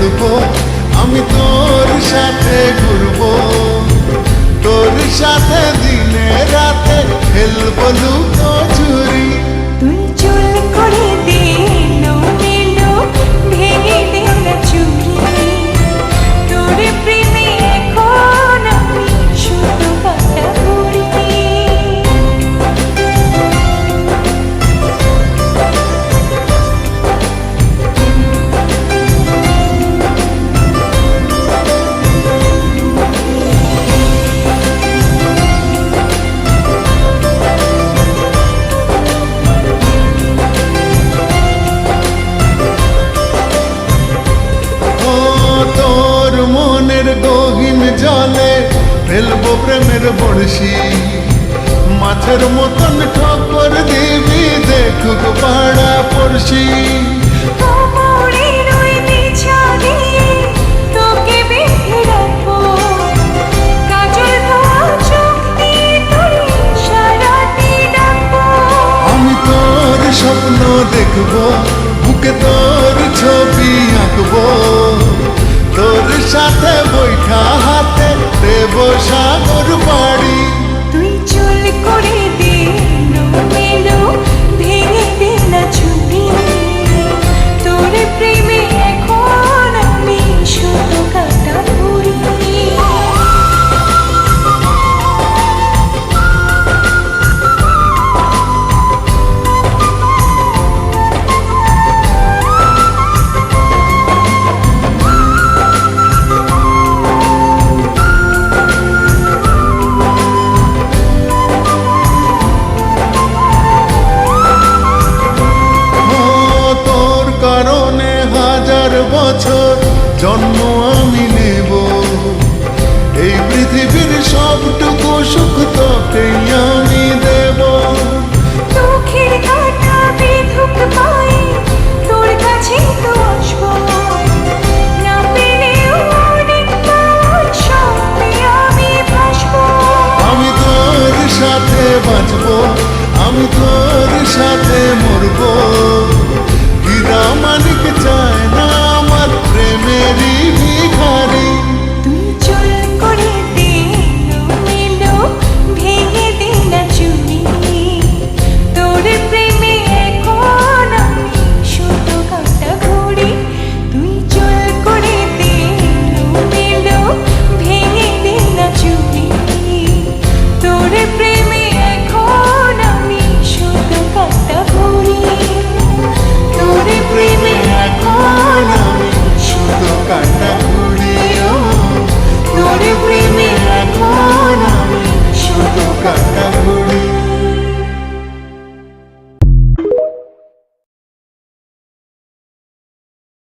উড়বো, আমি তোর সাথে ঘুরবো, তোর সাথে দিনে রাতে খেলবো লুকোচুরি। তুই চুল করে দে এলো ভেঙে দে না চুরি, তোর প্রেমে এখন আমি শুধু কাটা ঘুরি। তোর মনের গহীন জলে ফেলবো প্রেমের বড়শি, মাছের মতন ঠোকর দিবি দেখুক পাড়া পড়শি। কোমরের ওই বিছা দিয়ে তোকে বেঁধে রাখবো, কাজল ধোয়া চোখ দিয়ে তোর ইশারাতে ডাকবো। আমি তোর স্বপ্ন দেখবো, বুকে তোর ছবি আঁকবো, তোর সাথে বৈঠা হাতে দেব সাগর বাড়ি। তুই চুল করে দে এলো ভেঙে দে না চুরি, তোর প্রেমে এখন আমি শুধু কাটা ঘুরি। তোর কারণে হাজার বছর জন্ম